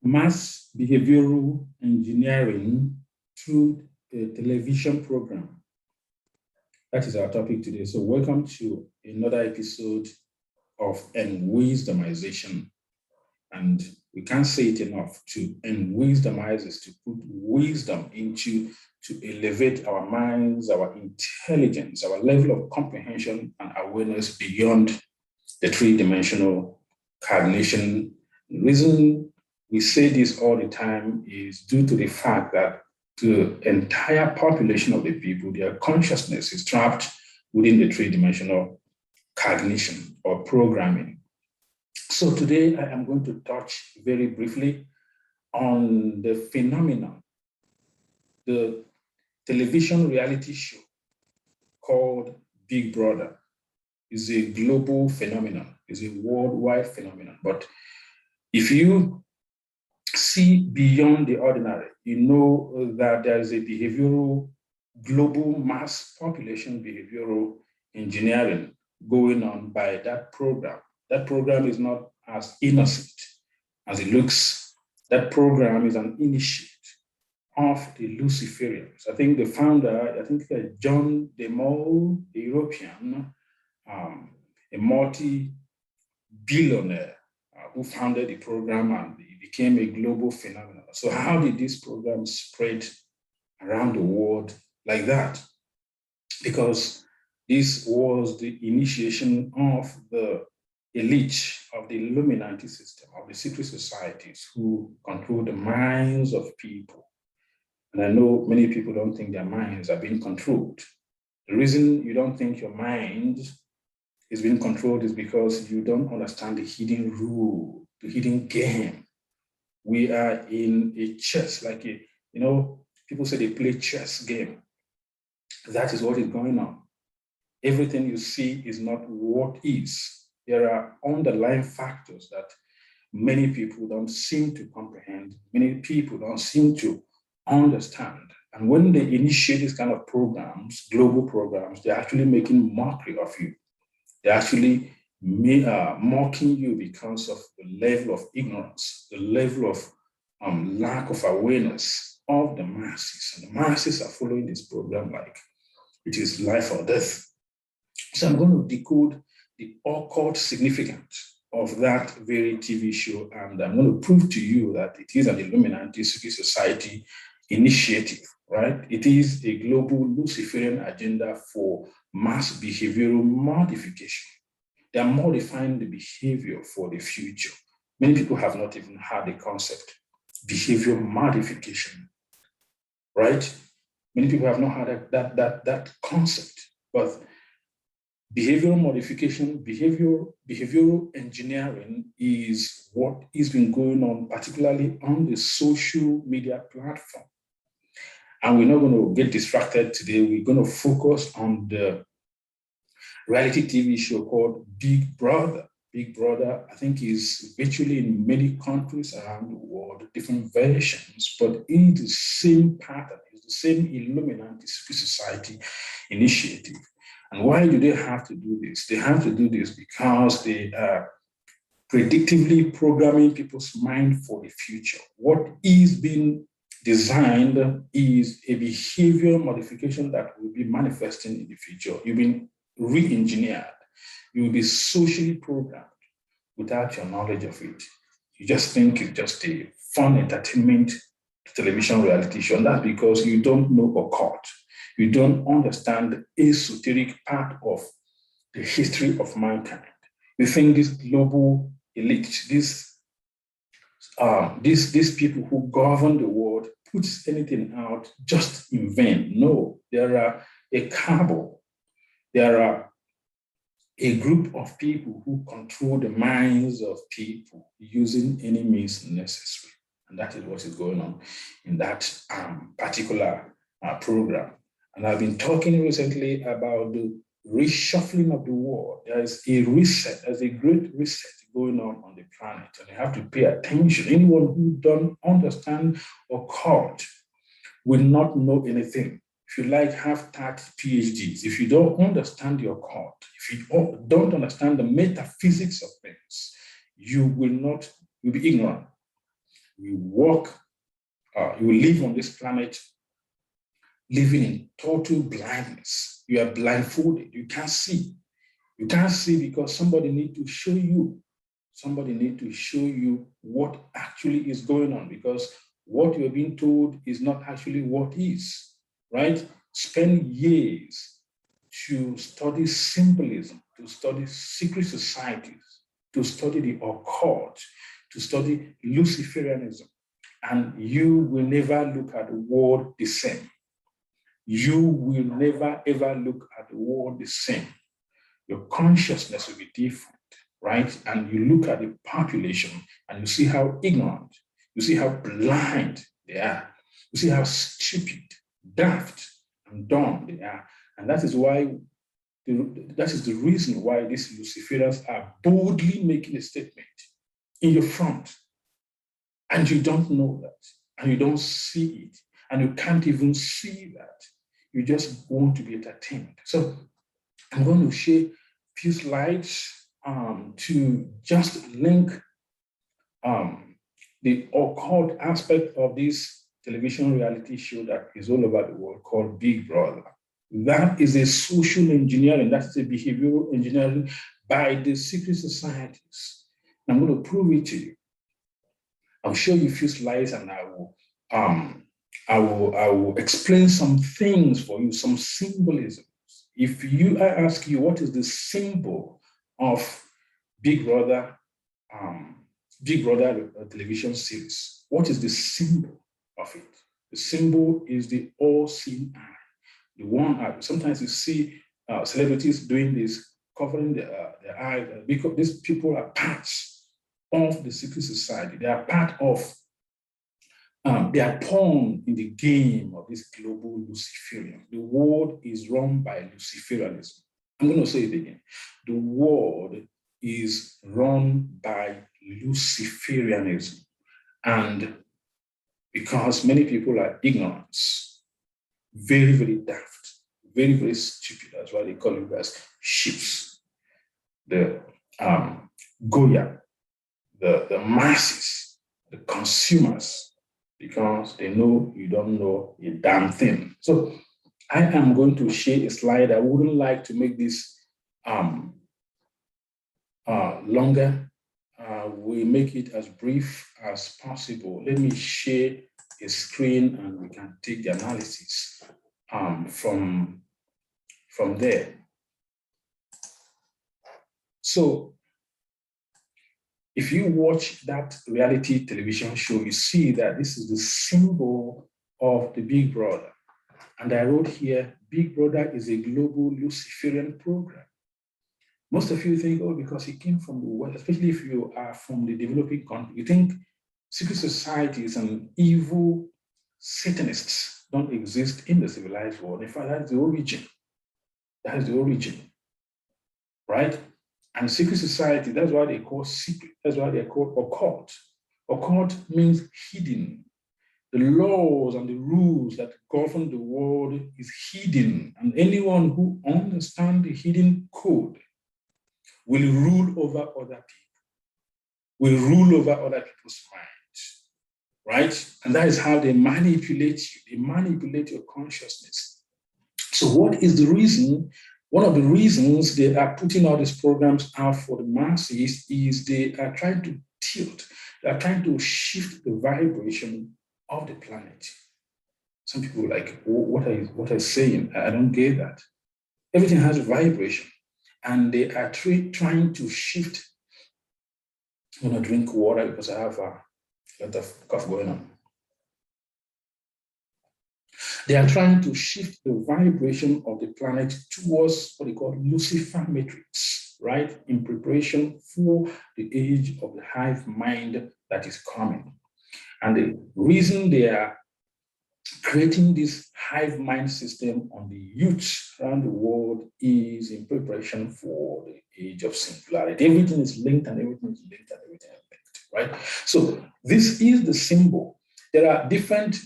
Mass behavioral engineering through a television program. That is our topic today. So welcome to another episode of Enwisdomization. And we can't say it enough. To enwisdomize is to put wisdom into, to elevate our minds, our intelligence, our level of comprehension and awareness beyond the three-dimensional cognition. The reason we say this all the time is due to the fact that the entire population of the people, their consciousness is trapped within the three-dimensional cognition or programming. So today I am going to touch very briefly on the phenomenon, the television reality show called Big Brother is a global phenomenon, is a worldwide phenomenon. But if you see beyond the ordinary, you know that there is a behavioral, global mass population behavioral engineering going on by that program. That program is not as innocent as it looks. That program is an initiate of the Luciferians. I think the founder, John de Mol, the European, a multi-billionaire who founded the program, and it became a global phenomenon. So how did this program spread around the world like that? Because this was the initiation of the elite of the Illuminati system, of the secret societies who control the minds of people. And I know many people don't think their minds are being controlled. The reason you don't think your mind is being controlled is because you don't understand the hidden rule, the hidden game. We are in a chess, people say they play chess game. That is what is going on. Everything you see is not what is. There are underlying factors that many people don't seem to comprehend. Many people don't seem to understand. And when they initiate these kind of programs, global programs, they're actually making mockery of you. They're actually mocking you because of the level of ignorance, the level of lack of awareness of the masses. And the masses are following this program like it is life or death. So I'm going to decode the occult significance of that very TV show, and I'm going to prove to you that it is an Illuminati secret society initiative, right? It is a global Luciferian agenda for mass behavioral modification. They are modifying the behavior for the future. Many people have not even had the concept, behavior modification, right? Many people have not had that concept, but behavioral modification, behavioral engineering is what has been going on, particularly on the social media platform. And we're not going to get distracted today. We're going to focus on the reality TV show called Big Brother. Big Brother, I think, is virtually in many countries around the world, different versions, but it's the same pattern. It's the same Illuminati secret society initiative. And why do they have to do this? They have to do this because they are predictively programming people's mind for the future. What is being designed is a behavior modification that will be manifesting in the future. You've been re-engineered. You will be socially programmed without your knowledge of it. You just think it's just a fun entertainment television reality show. And that's because you don't know occult. You don't understand the esoteric part of the history of mankind. You think this global elite, these people who govern the world, puts anything out just in vain. No, there are a cabal. There are a group of people who control the minds of people using any means necessary. And that is what is going on in that particular program. And I've been talking recently about the reshuffling of the world. There is a reset, there's a great reset going on the planet, and you have to pay attention. Anyone who don't understand occult will not know anything. If you like, have 30 PhDs. If you don't understand the occult, if you don't understand the metaphysics of things, you'll be ignorant. You walk, you live on this planet living in total blindness. You are blindfolded. You can't see. You can't see because somebody needs to show you. Somebody needs to show you what actually is going on, because what you're being told is not actually what is, right? Spend years to study symbolism, to study secret societies, to study the occult, to study Luciferianism, and you will never look at the world the same. You will never ever look at the world the same. Your consciousness will be different, right? And you look at the population and you see how ignorant, you see how blind they are, you see how stupid, daft, and dumb they are. And that is why, that is the reason why these Luciferians are boldly making a statement in your front. And you don't know that, and you don't see it, and you can't even see that. You just want to be entertained. So I'm going to share a few slides to just link the occult aspect of this television reality show that is all over the world called Big Brother. That is a social engineering, that is a behavioral engineering by the secret societies. I'm going to prove it to you. I'll show you a few slides and I will explain some things for you, some symbolisms. If I ask you what is the symbol of Big Brother television series, what is the symbol of it? The symbol is the all-seeing eye. The one eye. Sometimes you see celebrities doing this, covering their eye, because these people are parts of the secret society. They are part of, they are pawn in the game of this global Luciferian. The world is run by Luciferianism. I'm going to say it again. The world is run by Luciferianism. And because many people are ignorant, very, very daft, very, very stupid, that's why they call you guys ships. The Goya, the masses, the consumers, because they know you don't know a damn thing. So I am going to share a slide. I wouldn't like to make this longer. We make it as brief as possible. Let me share a screen and we can take the analysis from there. So if you watch that reality television show, you see that this is the symbol of the Big Brother. And I wrote here, Big Brother is a global Luciferian program. Most of you think, oh, because it came from the West, especially if you are from the developing country, you think secret societies and evil Satanists don't exist in the civilized world. In fact, that's the origin. That is the origin, right? And secret society, that's why they call secret. That's why they're called occult. Occult means hidden. The laws and the rules that govern the world is hidden. And anyone who understands the hidden code will rule over other people, will rule over other people's minds, right? And that is how they manipulate you. They manipulate your consciousness. So what is the reason? One of the reasons they are putting all these programs out for the masses is they are trying to tilt, they are trying to shift the vibration of the planet. Some people are like, oh, what are you saying? I don't get that. Everything has a vibration. And they are trying to shift. I'm going to drink water because I have a lot of cough going on. They are trying to shift the vibration of the planet towards what they call Lucifer matrix, right? In preparation for the age of the hive mind that is coming. And the reason they are creating this hive mind system on the youth around the world is in preparation for the age of singularity. Everything is linked and everything is linked and everything is linked, right? So this is the symbol. There are different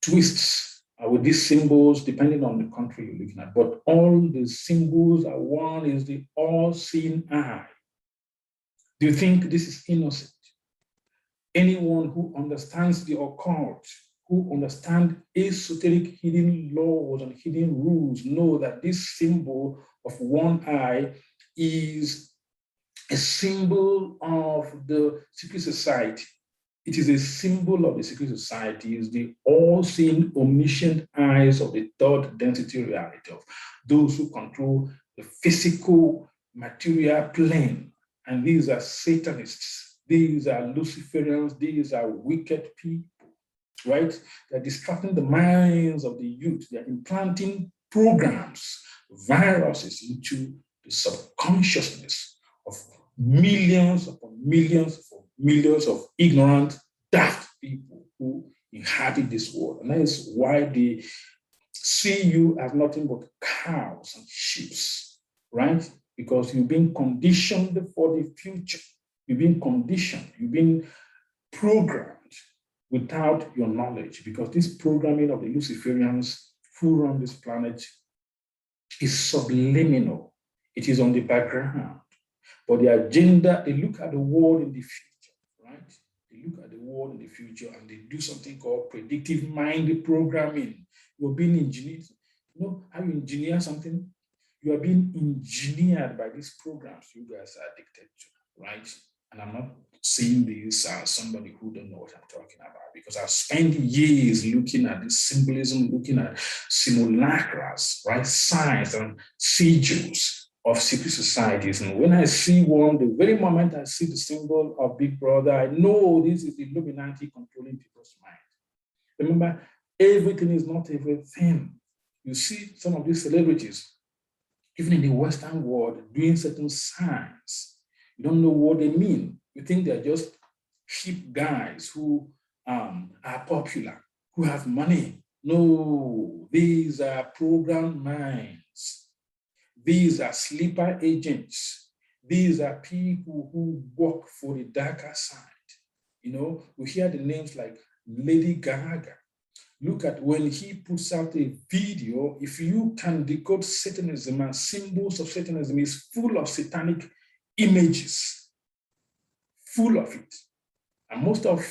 twists with these symbols depending on the country you're looking at, but all the symbols are one is the all-seeing eye. Do you think this is innocent? anyone who understands the occult, who understand esoteric hidden laws and hidden rules, know that this symbol of one eye is a symbol of the secret society. It is a symbol of the secret society. It's the all-seeing, omniscient eyes of the third density reality of those who control the physical material plane. And these are Satanists. These are Luciferians. These are wicked people, right? They're distracting the minds of the youth. They're implanting programs, viruses into the subconsciousness of millions upon millions of ignorant, daft people who inhabit this world. And that is why they see you as nothing but cows and sheep, right? Because you've been conditioned for the future. You've been conditioned. You've been programmed without your knowledge, because this programming of the Luciferians who run this planet is subliminal. It is on the background. But the agenda, they look at the world in the future, right? They look at the world in the future and they do something called predictive mind programming. You're being engineered. You know how you engineer something? You are being engineered by these programs you guys are addicted to, right? And I'm not saying this as somebody who don't know what I'm talking about, because I've spent years looking at this symbolism, looking at simulacras, right? Signs and sigils of secret societies. And when I see one, the very moment I see the symbol of Big Brother, I know this is the Illuminati controlling people's mind. Remember, everything is not everything. You see some of these celebrities, even in the Western world, doing certain signs. You don't know what they mean. You think they're just cheap guys who are popular, who have money. No, these are programmed minds. These are sleeper agents. These are people who work for the darker side. You know, we hear the names like Lady Gaga. Look at when he puts out a video, if you can decode Satanism and symbols of Satanism, is full of satanic images, full of it. And most of,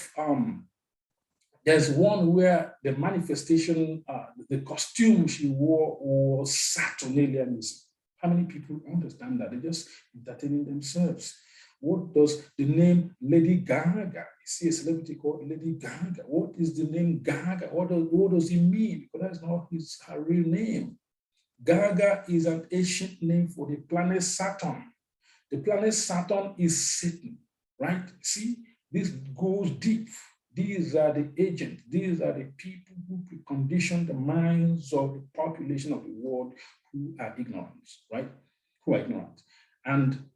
there's one where the manifestation, the costume she wore was Saturnalianism. How many people understand that? They're just entertaining themselves. What does the name Lady Gaga? You see a celebrity called Lady Gaga. What is the name Gaga? What does it mean? Because that's not her real name. Gaga is an ancient name for the planet Saturn. The planet Saturn is Satan, right? See, this goes deep. These are the agents. These are the people who condition the minds of the population of the world who are ignorant, right? Who are ignorant. And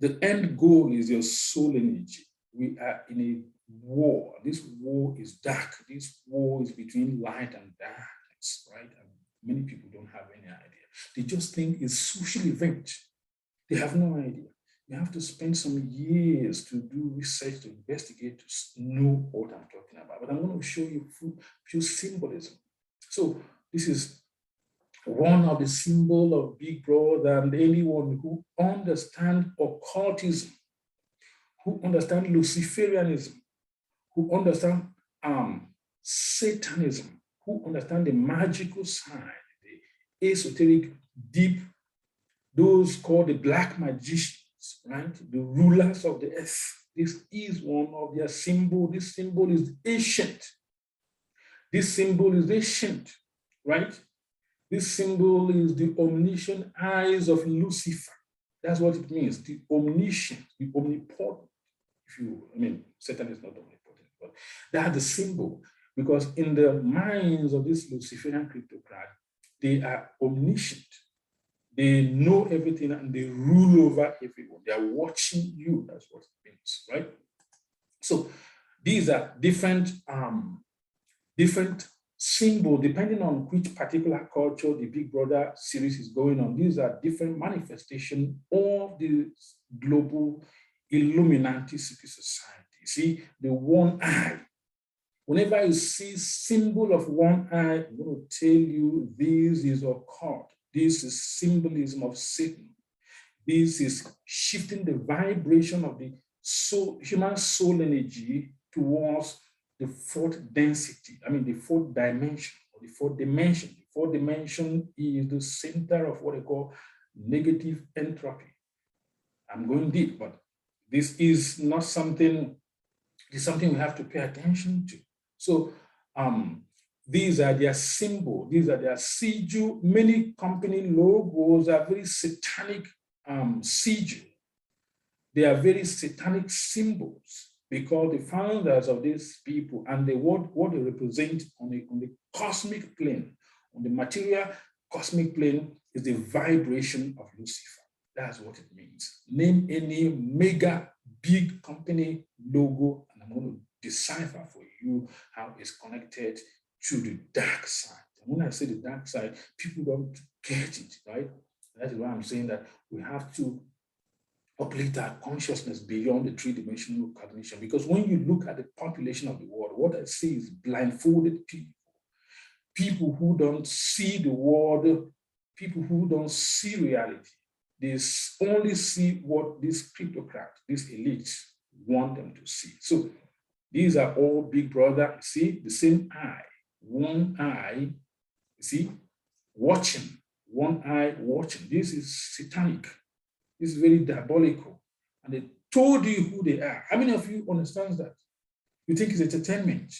the end goal is your soul energy. We are in a war. This war is dark. This war is between light and darkness, right? And many people don't have any idea. They just think it's a social event. They have no idea. You have to spend some years to do research, to investigate, to know what I'm talking about. But I'm going to show you few symbolism. So this is one of the symbol of Big Brother, and anyone who understands occultism, who understands Luciferianism, who understands Satanism, who understand the magical side, the esoteric, deep, those called the black magicians, right? The rulers of the earth. This is one of their symbol. This symbol is ancient. This symbol is ancient, right? This symbol is the omniscient eyes of Lucifer. That's what it means, the omniscient, the omnipotent. Satan is not omnipotent, but that's the symbol, because in the minds of this Luciferian cryptocrat, they are omniscient. They know everything and they rule over everyone. They are watching you. That's what it means, right? So these are different symbol, depending on which particular culture the Big Brother series is going on. These are different manifestations of the global Illuminati secret society. See, the one eye. Whenever you see symbol of one eye, I'm going to tell you this is occult. This is symbolism of Satan. This is shifting the vibration of the human soul energy towards the fourth density, the fourth dimension, or the fourth dimension. The fourth dimension is the center of what I call negative entropy. I'm going deep, but this is not something, it's something we have to pay attention to. So these are their symbol, these are their sigil. Many company logos are very satanic sigil. They are very satanic symbols, because the founders of these people and what they represent on the cosmic plane, on the material cosmic plane, is the vibration of Lucifer. That's what it means. Name any mega big company logo, and I'm going to decipher for you how it's connected to the dark side. And when I say the dark side, people don't get it, right? That is why I'm saying that we have to uplift our consciousness beyond the three-dimensional cognition. Because when you look at the population of the world, what I see is blindfolded people, people who don't see the world, people who don't see reality. They only see what these cryptocrats, these elites want them to see. So these are all big brother, see, the same eye, one eye, you see, watching, one eye watching. This is satanic. This is very diabolical. And they told you who they are. How many of you understand that? You think it's entertainment?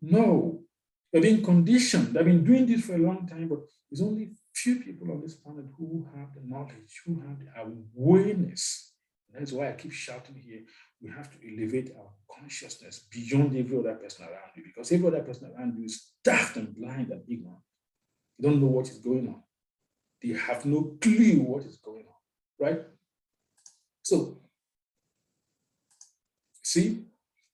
No. They're being conditioned. They've been doing this for a long time, but there's only few people on this planet who have the knowledge, who have the awareness. And that's why I keep shouting here. We have to elevate our consciousness beyond every other person around you, because every other person around you is daft and blind and ignorant. They don't know what is going on. They have no clue what is going on, right? So, see,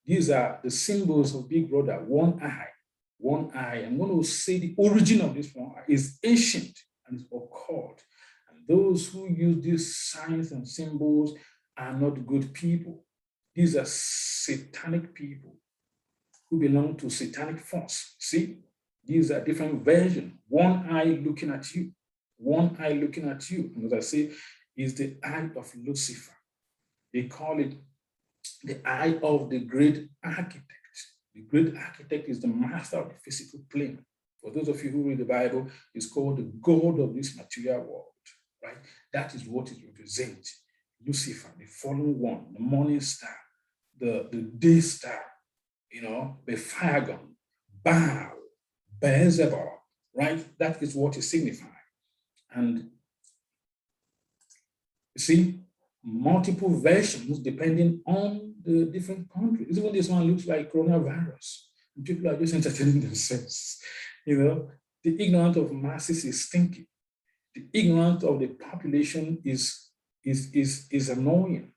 these are the symbols of Big Brother. One eye, one eye. I'm going to say the origin of this one eye is ancient and is occult. And those who use these signs and symbols are not good people. These are satanic people who belong to satanic force. See, these are different versions. One eye looking at you, one eye looking at you. And as I say, is the eye of Lucifer. They call it the eye of the great architect. The great architect is the master of the physical plane. For those of you who read the Bible, it's called the God of this material world, right? That is what it represents. Lucifer, the fallen one, the morning star, the day star, the fire gun, Baal, Beelzebub, right? That is what it signifies. And you see, multiple versions depending on the different countries. Even this one looks like coronavirus, and people are just entertaining themselves. The ignorance of masses is stinky. The ignorance of the population is annoying.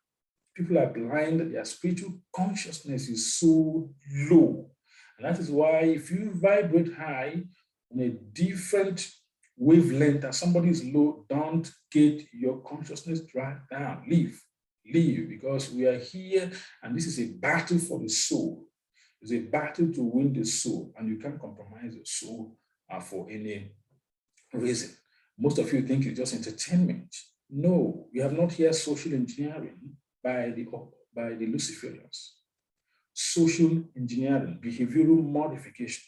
People are blind, their spiritual consciousness is so low. And that is why if you vibrate high on a different wavelength and somebody is low, don't get your consciousness dragged down. Leave, because we are here and this is a battle for the soul. It's a battle to win the soul, and you can't compromise the soul for any reason. Most of you think it's just entertainment. No, we have not here social engineering by the Luciferians. Social engineering, behavioral modification,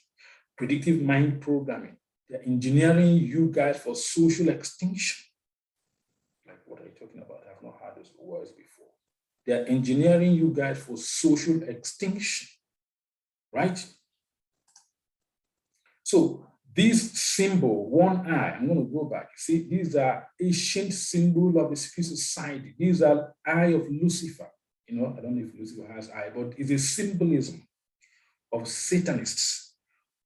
predictive mind programming. They're engineering you guys for social extinction. Like, what are you talking about? I've not heard those words before. They're engineering you guys for social extinction, right? So this symbol, one eye, I'm going to go back. See, these are ancient symbols of the secret society. These are eye of Lucifer. I don't know if Lucifer has eye, but it's a symbolism of Satanists,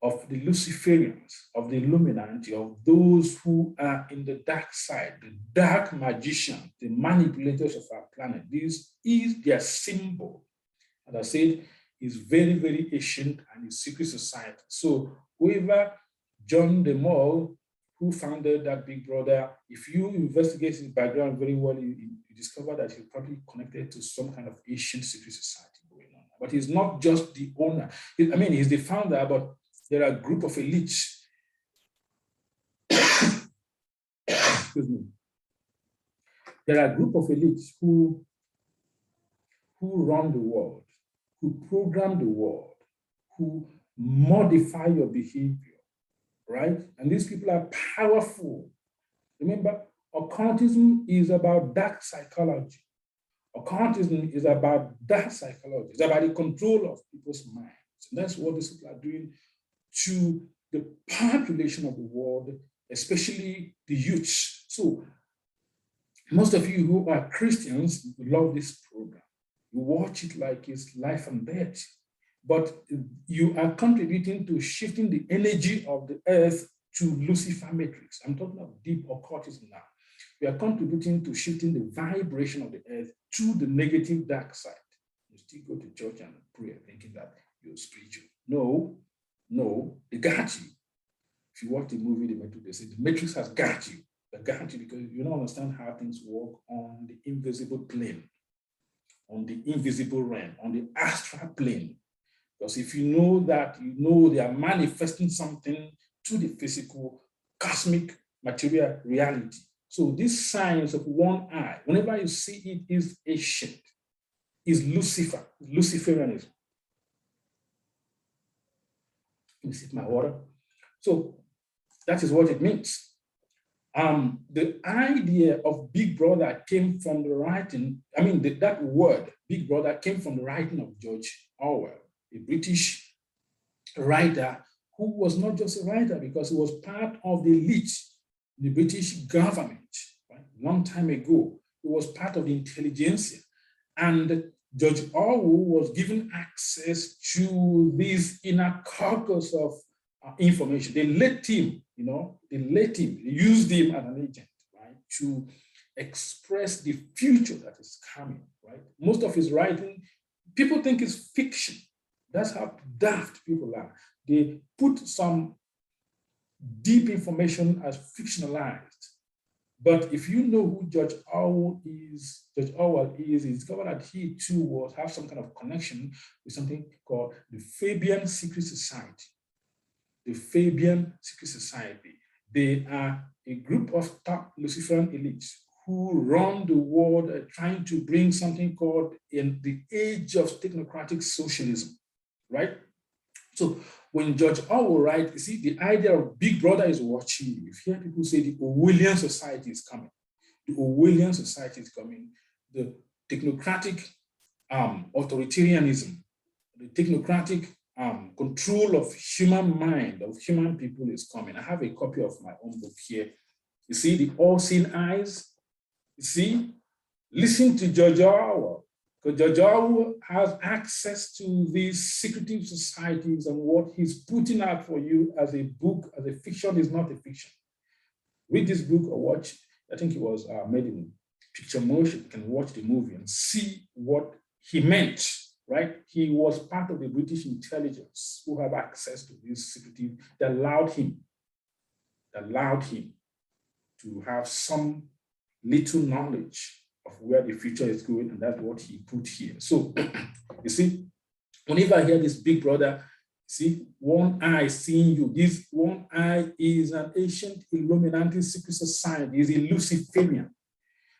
of the Luciferians, of the Illuminati, of those who are in the dark side, the dark magicians, the manipulators of our planet. This is their symbol. As I said, is very, very ancient and is secret society. So whoever John de Mol, who founded that Big Brother, if you investigate his background very well, you discover that he's probably connected to some kind of ancient secret society going on. But he's not just the owner. He's the founder, but there are a group of elites. Excuse me. There are a group of elites who who run the world, who program the world, who modify your behavior, right? And these people are powerful. Remember, occultism is about dark psychology. Occultism is about dark psychology. It's about the control of people's minds. And that's what these people are doing to the population of the world, especially the youth. So most of you who are Christians love this program. You watch it like it's life and death, but you are contributing to shifting the energy of the earth to Lucifer matrix. I'm talking about deep occultism now. We are contributing to shifting the vibration of the earth to the negative dark side. You still go to church and pray thinking that you're spiritual. No, they got you. If you watch the movie, they say the matrix has got you. They got you because you don't understand how things work on the invisible plane, on the invisible realm, on the astral plane. Because if you know that, you know they are manifesting something to the physical, cosmic, material reality. So this science of one eye, whenever you see it, is ancient, is Lucifer, Luciferianism. Let me sip my water. So that is what it means. The idea of Big Brother came from the writing, that word, Big Brother, came from the writing of George Orwell, a British writer who was not just a writer because he was part of the elite, the British government, right? Long time ago. He was part of the intelligentsia. And George Orwell was given access to this inner caucus of information. They let him, they used him as an agent, right, to express the future that is coming, right? Most of his writing, people think is fiction. That's how daft people are. They put some deep information as fictionalized. But if you know who George Orwell is, you discover that he too have some kind of connection with something called the Fabian Secret Society. The Fabian Secret Society. They are a group of top Luciferian elites who run the world trying to bring something called in the age of technocratic socialism, right? So when George Orwell writes, you see, the idea of Big Brother is watching you. You hear people say the Orwellian society is coming. The Orwellian society is coming. The technocratic authoritarianism, the technocratic control of human mind, of human people is coming. I have a copy of my own book here. You see the all-seeing eyes? You see? Listen to George Orwell. Because George Orwell has access to these secretive societies, and what he's putting out for you as a book, as a fiction, is not a fiction. Read this book or watch, I think it was made in picture motion. You can watch the movie and see what he meant, right? He was part of the British intelligence who have access to this secretive that allowed him to have some little knowledge of where the future is going, and that's what he put here. So, you see, whenever I hear this Big Brother, see, one eye seeing you, this one eye is an ancient Illuminati secret society, is a Luciferian,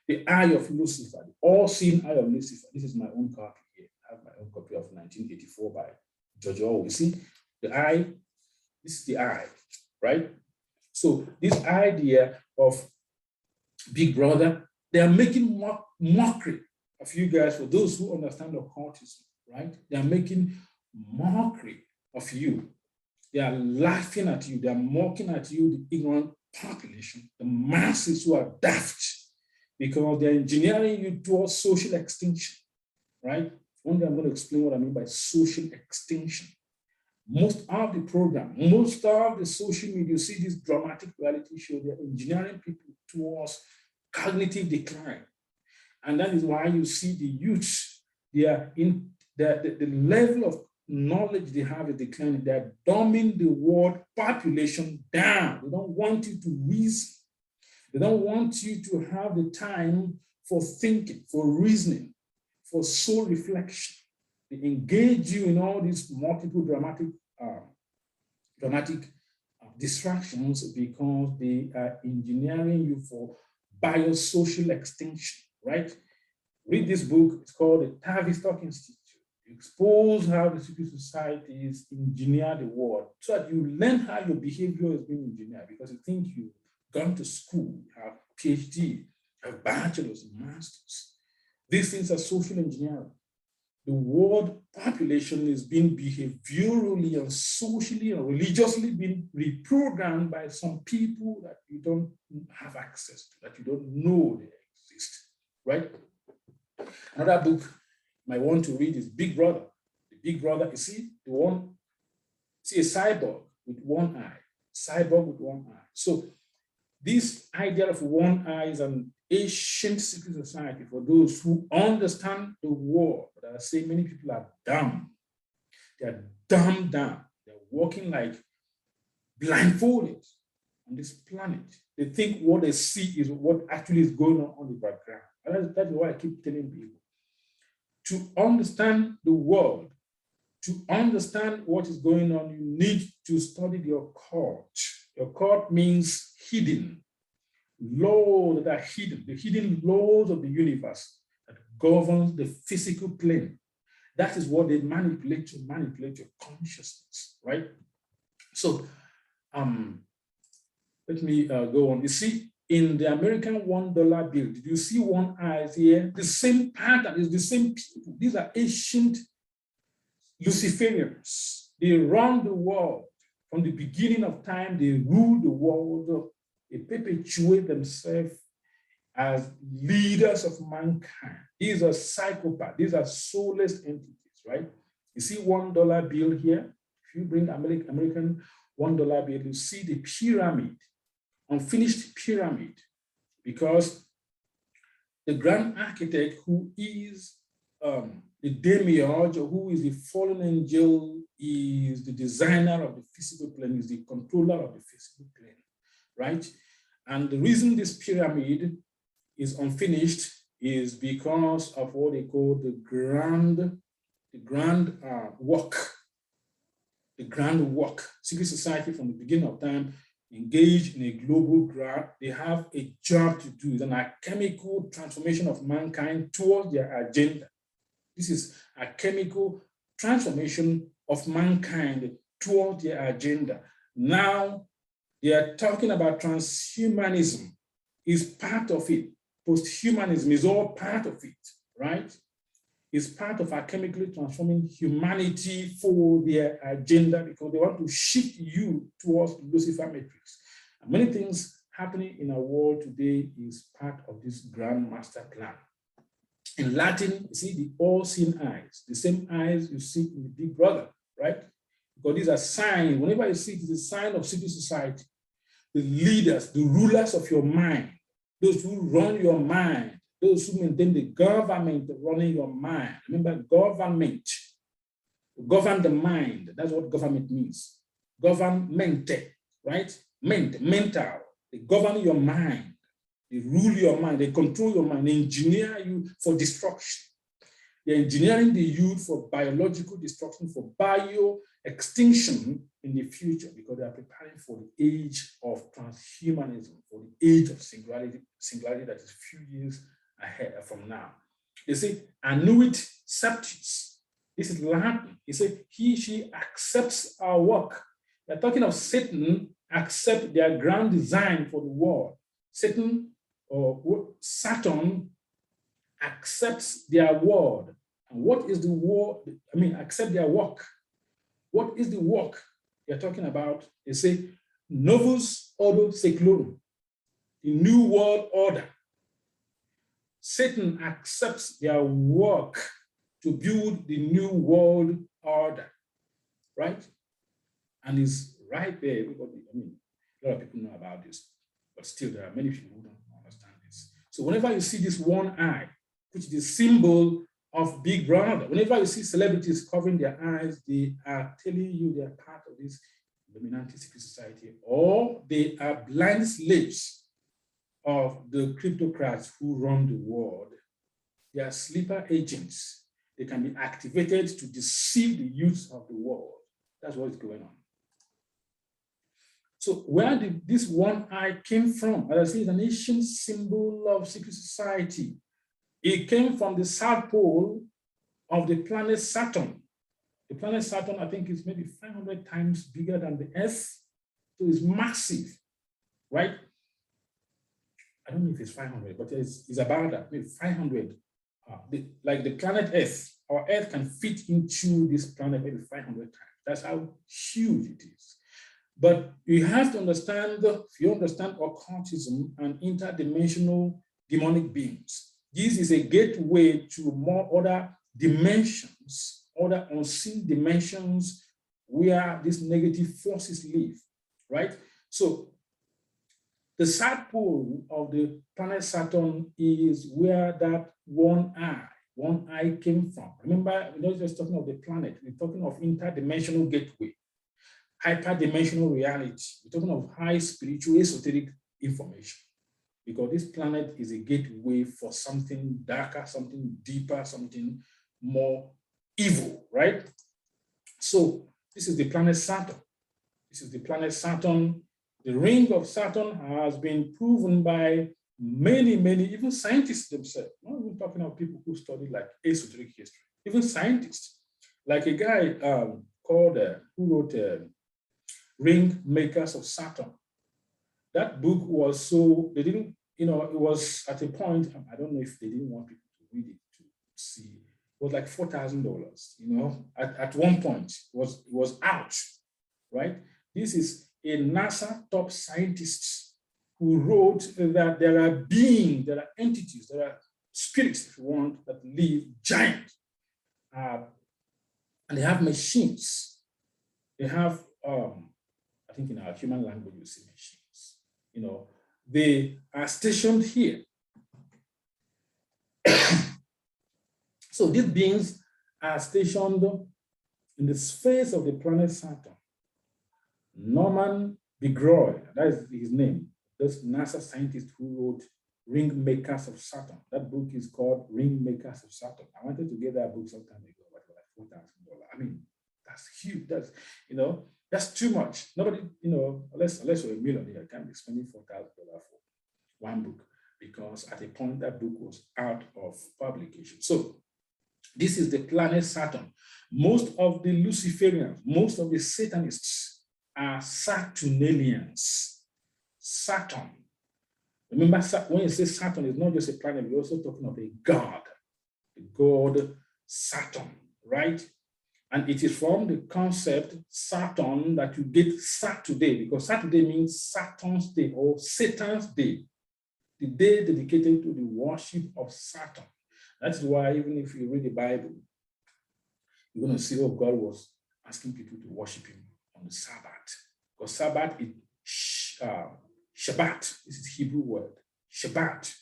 the eye of Lucifer, the all-seeing eye of Lucifer. This is my own copy here. I have my own copy of 1984 by George Orwell. You see, the eye, this is the eye, right? So this idea of Big Brother, they are making mockery of you guys. For those who understand occultism, right? They are making mockery of you. They are laughing at you. They are mocking at you, the ignorant population, the masses who are daft, because they are engineering you towards social extinction, right? One day I'm going to explain what I mean by social extinction. Most of the program, most of the social media, you see this dramatic reality show, they're engineering people towards cognitive decline. And that is why you see the youth, they are in the level of knowledge they have is declining. They're dumbing the world population down. They don't want you to reason. They don't want you to have the time for thinking, for reasoning, for soul reflection. They engage you in all these multiple dramatic distractions because they are engineering you for biosocial extinction, right? Read this book. It's called the Tavistock Institute. It exposes how the secret societies engineer the world so that you learn how your behavior is being engineered, because you think you've gone to school, you have PhD, you have bachelor's and master's. These things are social engineering. The world population is being behaviorally and socially and religiously being reprogrammed by some people that you don't have access to, that you don't know they exist, right? Another book you might want to read is Big Brother. The Big Brother, you see, see a cyborg with one eye, cyborg with one eye. So this idea of one eye is an ancient secret society for those who understand the world. But I say many people are dumb. They are dumbed down. They're walking like blindfolded on this planet. They think what they see is what actually is going on the background. And that's why I keep telling people. To understand the world, to understand what is going on, you need to study the occult. The occult means hidden. Laws that are hidden, the hidden laws of the universe that governs the physical plane. That is what they manipulate to manipulate your consciousness, right? So, let me go on. You see, in the American $1 bill, did you see one eye here? The same pattern is the same people. These are ancient Luciferians. They run the world. From the beginning of time, they rule the world. They perpetuate themselves as leaders of mankind. These are psychopaths. These are soulless entities, right? You see $1 bill here? If you bring American $1 bill, you see the pyramid, unfinished pyramid, because the grand architect, who is the demiurge, or who is the fallen angel, is the designer of the physical plane, is the controller of the physical plane, right? And the reason this pyramid is unfinished is because of what they call the grand work. The grand work. Secret society from the beginning of time engaged in a global graph. They have a job to do. It's an alchemical transformation of mankind towards their agenda. This is a chemical transformation of mankind towards their agenda. Now, they are talking about transhumanism is part of it. Posthumanism is all part of it, right? It's part of alchemically transforming humanity for their agenda, because they want to shift you towards Lucifer matrix. And many things happening in our world today is part of this grand master plan. In Latin, you see the all-seeing eyes, the same eyes you see in the Big Brother, right? Because these are signs. Whenever you see it, it's a sign of secret society. The leaders, the rulers of your mind, those who run your mind, those who maintain the government running your mind. Remember, government, govern the mind. That's what government means. Governmente, right? Mental. They govern your mind. They rule your mind. They control your mind. They engineer you for destruction. They're engineering the youth for biological destruction, for bio extinction in the future, because they are preparing for the age of transhumanism, for the age of singularity that is a few years ahead from now. They say, annuit septis. This is Latin. He said, he, she accepts our work. They're talking of Satan accept their grand design for the world. Satan or Saturn accepts their word. And what is the word? I mean, accept their work. What is the work they're talking about? They say, Novus Ordo Seclorum, the new world order. Satan accepts their work to build the new world order, right? And it's right there. Everybody, I mean, a lot of people know about this, but still there are many people who don't understand this. So whenever you see this one eye, which is the symbol of Big Brother, whenever you see celebrities covering their eyes, they are telling you they are part of this Illuminati secret society, or they are blind slaves of the cryptocrats who run the world. They are sleeper agents. They can be activated to deceive the youth of the world. That's what is going on. So where did this one eye came from? As I say, it's an ancient symbol of secret society. It came from the south pole of the planet Saturn. The planet Saturn, I think, is maybe 500 times bigger than the Earth. So it's massive, right? I don't know if it's 500, but it's about that, maybe 500. Like the planet Earth, our Earth can fit into this planet maybe 500 times. That's how huge it is. But you have to understand, if you understand occultism and interdimensional demonic beings, this is a gateway to more other dimensions, other unseen dimensions where these negative forces live, right? So the south pole of the planet Saturn is where that one eye came from. Remember, we're not just talking of the planet, we're talking of interdimensional gateway, hyperdimensional reality. We're talking of high spiritual, esoteric information, because this planet is a gateway for something darker, something deeper, something more evil, right? So this is the planet Saturn. This is the planet Saturn. The ring of Saturn has been proven by many, even scientists themselves. I'm not even talking of people who study like esoteric history, even scientists. Like a guy called, who wrote Ring Makers of Saturn. That book was so, they didn't, it was at a point, I don't know if they didn't want people to read it to see, it was like $4,000, at one point, it was out, right? This is a NASA top scientist who wrote that there are beings, there are entities, there are spirits, if you want, that live giant. And they have machines. They have, I think in our human language, you see machines. They are stationed here. So these beings are stationed in the space of the planet Saturn. Norman Bigroy, that is his name, this NASA scientist who wrote Ring Makers of Saturn. That book is called Ring Makers of Saturn. I wanted to get that book some time ago, but it was like $4,000. I mean, that's huge. That's, that's too much. Nobody, unless you're a millionaire, you can't be spending $4,000 for one book, because at a point that book was out of publication. So this is the planet Saturn. Most of the Luciferians, most of the Satanists are Saturnalians. Saturn. Remember, when you say Saturn, it's not just a planet, we're also talking of a god, the god Saturn, right? And it is from the concept Saturn that you get Saturday, because Saturday means Saturn's day or Satan's day, the day dedicated to the worship of Saturn. That's why even if you read the Bible, you're going to see, God was asking people to worship him on the Sabbath. Because Sabbath is Shabbat. This is Hebrew word, Shabbat.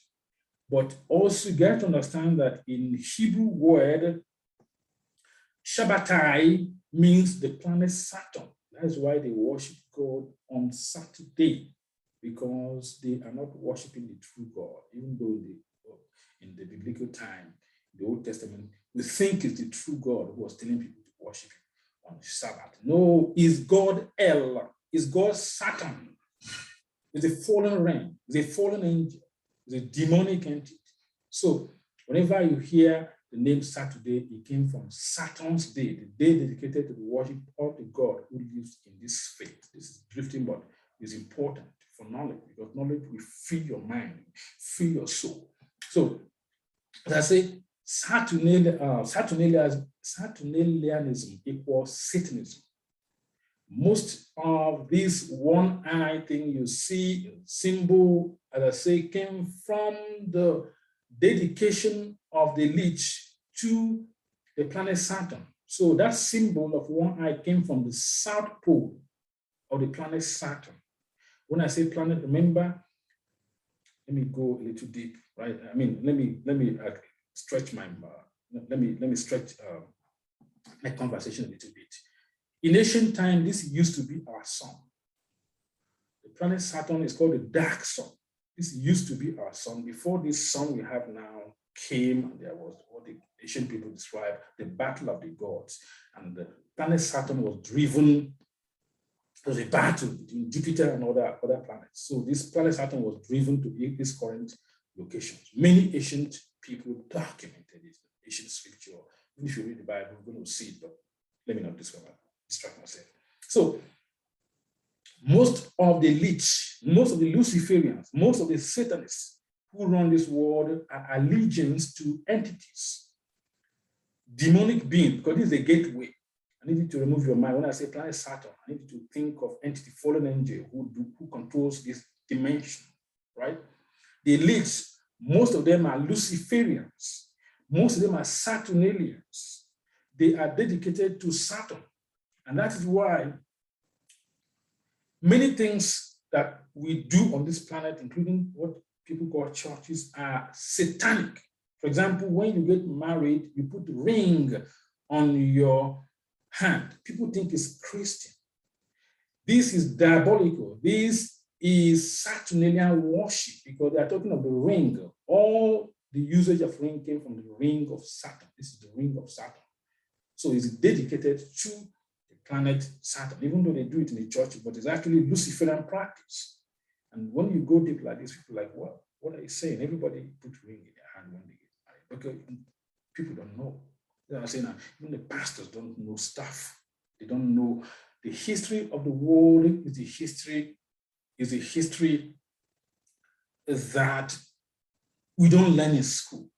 But also you get to understand that in Hebrew word, Shabbatai means the planet Saturn. That's why they worship God on Saturday, because they are not worshiping the true God, even though in the biblical time, the Old Testament, we think it's the true God who was telling people to worship him on Sabbath. No, is God El, is God Saturn. It's a fallen realm, it's a fallen angel, it's a demonic entity. So whenever you hear the name Saturday, it came from Saturn's day, the day dedicated to the worship of the God who lives in this faith. This is drifting, but it's important for knowledge, because knowledge will fill your mind, fill your soul. So, as I say, Saturnalianism equals Satanism. Most of this one-eye thing you see, symbol, as I say, came from the dedication of the lich to the planet Saturn. So that symbol of one eye came from the south pole of the planet Saturn. When I say planet, remember, let me go a little deep, right? I mean, let me stretch my my conversation a little bit. In ancient time, this used to be our sun. The planet Saturn is called the dark sun. This used to be our sun. Before this sun we have now came, and there was what the ancient people describe the battle of the gods. And the planet Saturn was driven. There was a battle between Jupiter and other planets. So this planet Saturn was driven to its current locations. Many ancient people documented it in ancient scripture. Even if you read the Bible, you're going to see it, but let me not distract myself. So most of the elites, most of the Luciferians, most of the Satanists who run this world are allegiance to entities, demonic beings, because this is a gateway. I need you to remove your mind. When I say planet Saturn, I need you to think of entity, fallen angel, who controls this dimension, right? The elites, most of them are Luciferians. Most of them are Saturnalians. They are dedicated to Saturn. And that is why many things that we do on this planet, including what people call churches, are satanic. For example, when you get married, you put a ring on your hand. People think it's Christian. This is diabolical. This is Saturnalian worship, because they are talking of the ring. All the usage of ring came from the ring of Saturn. This is the ring of Saturn. So it's dedicated to the planet Saturn, even though they do it in the church, but it's actually Luciferian practice. And when you go deep like this, people are like, well, what are you saying? Everybody put ring in their hand when they get married, because people don't know. You know what I'm saying? Even the pastors don't know stuff. They don't know the history of the world. Is a history that we don't learn in school.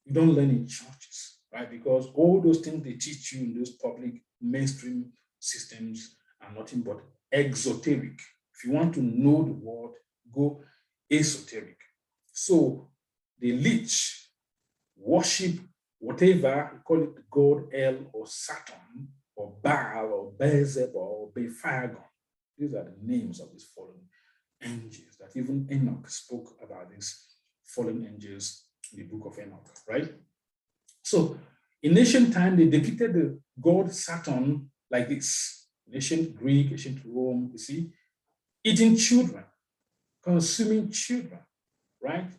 We don't learn in churches, right? Because all those things they teach you in those public mainstream systems are nothing but exoteric. If you want to know the world, go esoteric. So the elite worship whatever, you call it God, El, or Saturn, or Baal, or Beelzebub, or Bephagon. These are the names of these fallen angels that even Enoch spoke about these fallen angels in the book of Enoch, right? So in ancient time, they depicted the god Saturn like this. In ancient Greek, ancient Rome, you see, eating children, consuming children, right?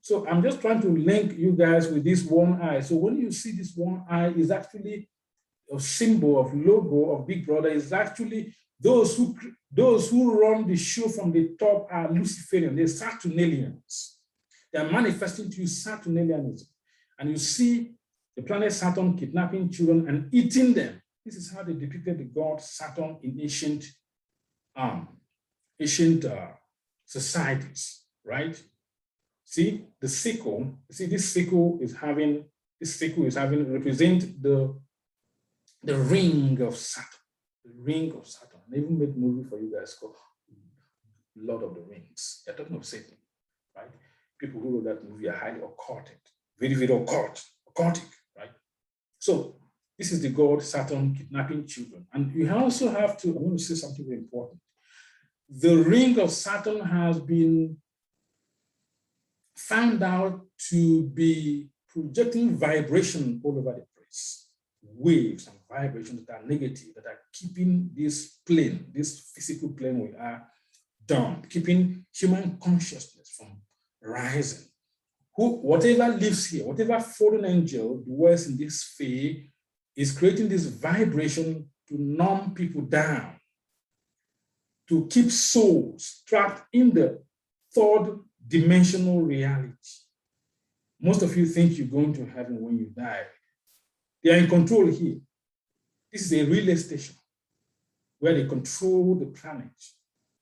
So I'm just trying to link you guys with this one eye. So when you see this one eye is actually a symbol of logo of Big Brother, is actually those who run the show from the top are Luciferian, they're Saturnalians. They are manifesting to you Saturnalianism. And you see the planet Saturn kidnapping children and eating them. This is how they depicted the god Saturn in ancient societies, right? See the sickle. See this sickle is having represent the ring of Saturn. The ring of Saturn. I even made a movie for you guys called Lord of the Rings. They're talking of Satan, right? People who wrote that movie are highly occultic, very, very occultic, right? So this is the god Saturn kidnapping children. And you also have to, I want to say something very important. The ring of Saturn has been found out to be projecting vibration all over the place. Waves and vibrations that are negative, that are keeping this plane, this physical plane we are down, keeping human consciousness from rising. Whatever lives here, whatever fallen angel dwells in this sphere is creating this vibration to numb people down, to keep souls trapped in the third dimensional reality. Most of you think you're going to heaven when you die. They are in control here. This is a relay station where they control the planet.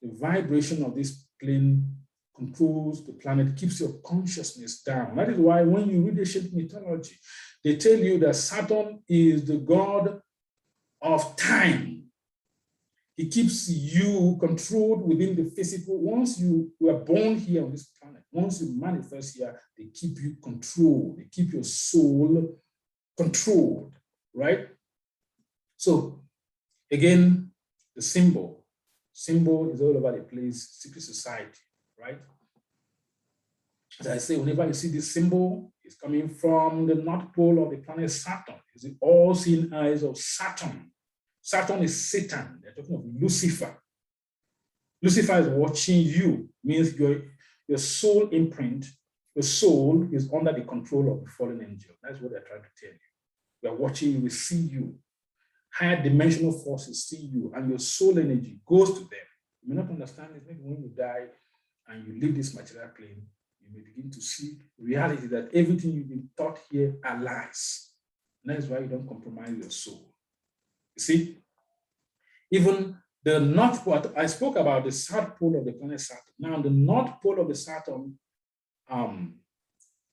The vibration of this plane controls the planet, keeps your consciousness down. That is why when you read ancient mythology, they tell you that Saturn is the god of time. He keeps you controlled within the physical. Once you were born here on this planet, once you manifest here, they keep you controlled. They keep your soul controlled, right? So again, the symbol is all over the place, secret society, right? As I say, whenever you see this symbol, it's coming from the North Pole of the planet Saturn. It's the all-seeing eyes of Saturn. Saturn is Satan. They're talking of Lucifer. Lucifer is watching you, means your soul imprint, your soul is under the control of the fallen angel. That's what they're trying to tell you. We are watching you, we see you. Higher dimensional forces see you, and your soul energy goes to them. You may not understand it. Maybe when you die and you leave this material plane, you may begin to see reality that everything you've been taught here are lies. And that is why you don't compromise your soul. You see, even the North Pole, I spoke about the South Pole of the planet Saturn. Now, the North Pole of the Saturn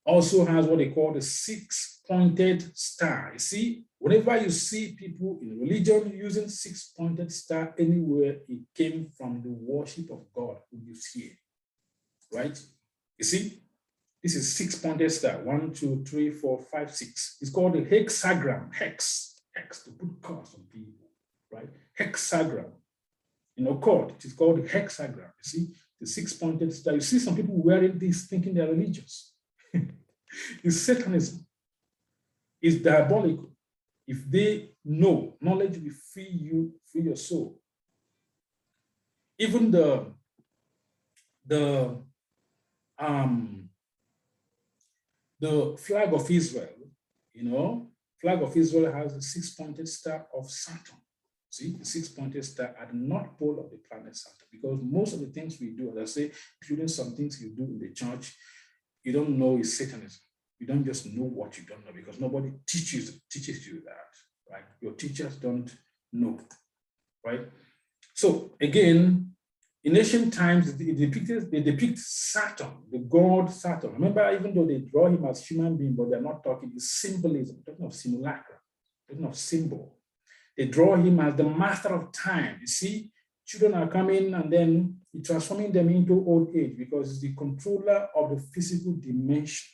also has what they call the six-pointed star. You see, whenever you see people in religion using six-pointed star anywhere, it came from the worship of God who lives here, right? You see, this is six-pointed star, 1, 2, 3, 4, 5, 6. It's called the hexagram, hex to put curse on people, right? Hexagram. In occult, it is called the hexagram. You see, the six-pointed star. You see some people wearing this thinking they're religious. It's Satanism. It's diabolical. If they know, knowledge will free your soul. Even the flag of Israel, flag of Israel has a six-pointed star of Saturn. See, the six-pointed star at the north pole of the planet Saturn. Because most of the things we do, as I say, including some things you do in the church, you don't know is Satanism. You don't just know what you don't know because nobody teaches you that, right? Your teachers don't know, right? So again, in ancient times, they depict Saturn, the god Saturn. Remember, even though they draw him as human being, but they're not talking, it's symbolism, talking of simulacra, talking of symbol. They draw him as the master of time. You see, children are coming and then he's transforming them into old age because he's the controller of the physical dimension.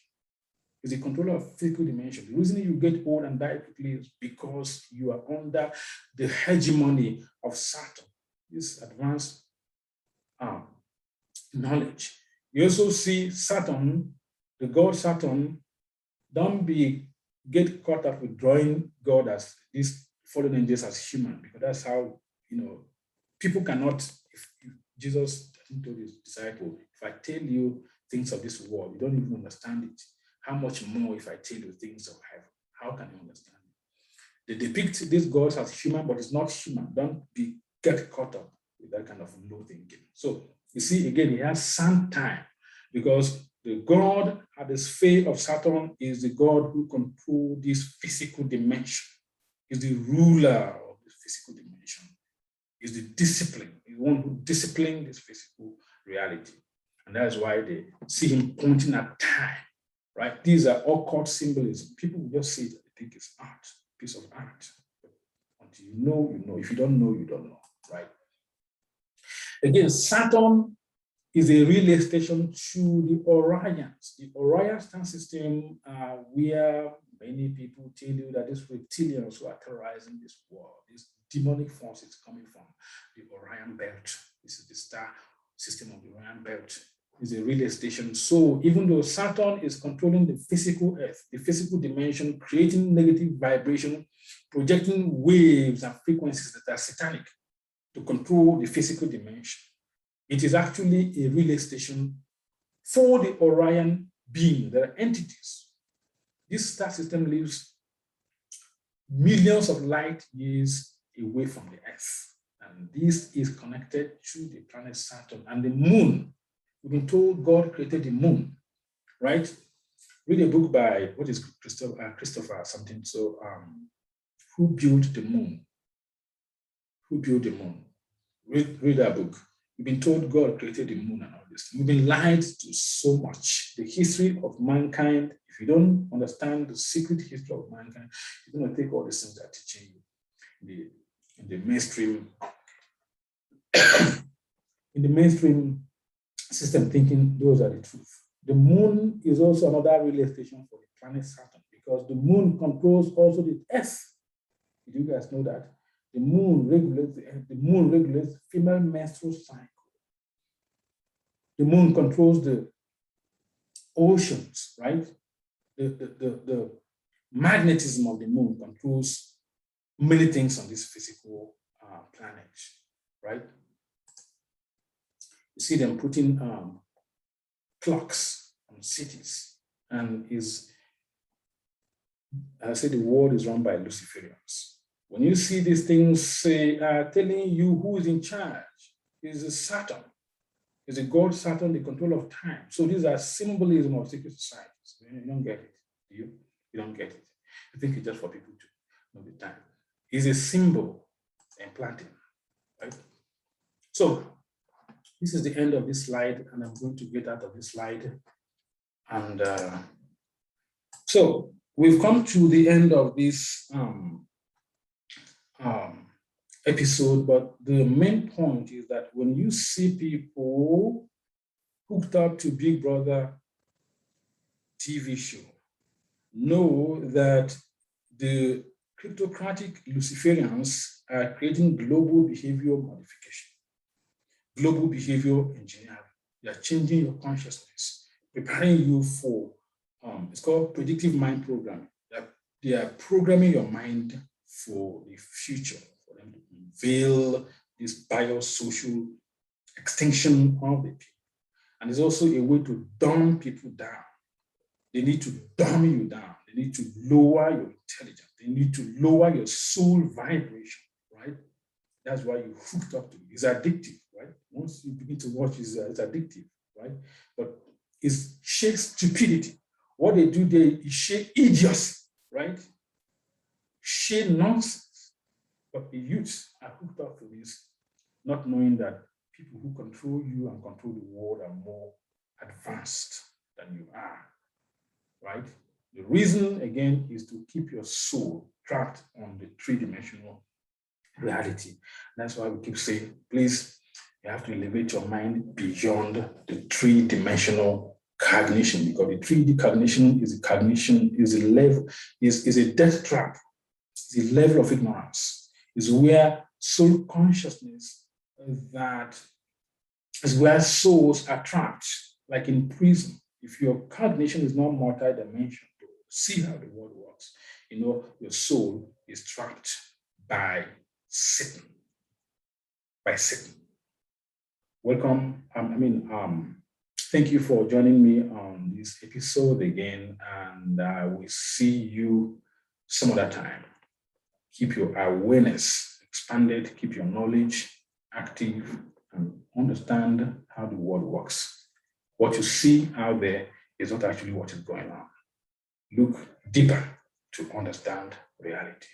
He's the controller of physical dimension. The reason you get old and die quickly is because you are under the hegemony of Saturn, this advanced knowledge. You also see Saturn, the god Saturn, don't get caught up with drawing God as these fallen angels as human, because that's how, people cannot, if Jesus told his disciple, if I tell you things of this world, you don't even understand it. How much more if I tell you things of heaven? How can you understand it? They depict these gods as human, but it's not human. Don't get caught up with that kind of low thinking. So you see, again, he has some time because the god at the sphere of Saturn is the god who controls this physical dimension. Is the ruler of the physical dimension, is the discipline, is the one who disciplines this physical reality. And that's why they see him pointing at time, right? These are occult symbolism. People will just see it, they think it's art, piece of art. Until you know, you know. If you don't know, you don't know, right? Again, Saturn is a relay station to the Orions. The Orion star system where many people tell you that these reptilians who are terrorizing this world, this demonic force is coming from the Orion belt. This is the star system of the Orion belt. It's a relay station. So even though Saturn is controlling the physical earth, the physical dimension, creating negative vibration, projecting waves and frequencies that are satanic to control the physical dimension, it is actually a relay station for the Orion being. There are entities. This star system lives millions of light years away from the Earth. And this is connected to the planet Saturn and the moon. We've been told God created the moon, right? Read a book by, what is Christopher something. So, who built the moon? Who built the moon? Read that book. We've been told God created the moon and all this. We've been lied to so much. The history of mankind, if you don't understand the secret history of mankind, you're going to take all these things that are teaching you in the mainstream, in the mainstream system thinking those are the truth. The moon is also another relay station for the planet Saturn because the moon controls also the Earth. Did you guys know that? The moon regulates female menstrual cycle. The moon controls the oceans, right? The magnetism of the moon controls many things on this physical planet, right? You see them putting clocks on cities, and I say the world is run by Luciferians. When you see these things telling you who is in charge, is Saturn. Is a god Saturn the control of time? So these are symbolism of secret societies. You don't get it. You don't get it. I think it's just for people to know the time. It's a symbol implanting, right? So this is the end of this slide, and I'm going to get out of this slide. And so we've come to the end of this episode, but the main point is that when you see people hooked up to Big Brother TV show, know that the cryptocratic Luciferians are creating global behavior modification, global behavior engineering. They are changing your consciousness, preparing you for, it's called predictive mind programming. They are programming your mind for the future, for them to unveil this biosocial extinction of the people. And it's also a way to dumb people down. They need to dumb you down. They need to lower your intelligence. They need to lower your soul vibration, right? That's why you hooked up to it. It's addictive, right? Once you begin to watch, it's addictive, right? But it shakes stupidity. What they do there is shake idiocy, right? Shake nonsense. But the youths are hooked up to this, not knowing that people who control you and control the world are more advanced than you are, right? The reason, again, is to keep your soul trapped on the three-dimensional reality. That's why we keep saying, please, you have to elevate your mind beyond the three-dimensional cognition, because the 3D cognition is a level, is a death trap. It's a level of ignorance. Is where soul consciousness, that is where souls are trapped, like in prison. If your cognition is not multi-dimensional, see how the world works. Your soul is trapped by Satan. Welcome. Thank you for joining me on this episode again, and I will see you some other time. Keep your awareness expanded, keep your knowledge active, and understand how the world works. What you see out there is not actually what is going on. Look deeper to understand reality.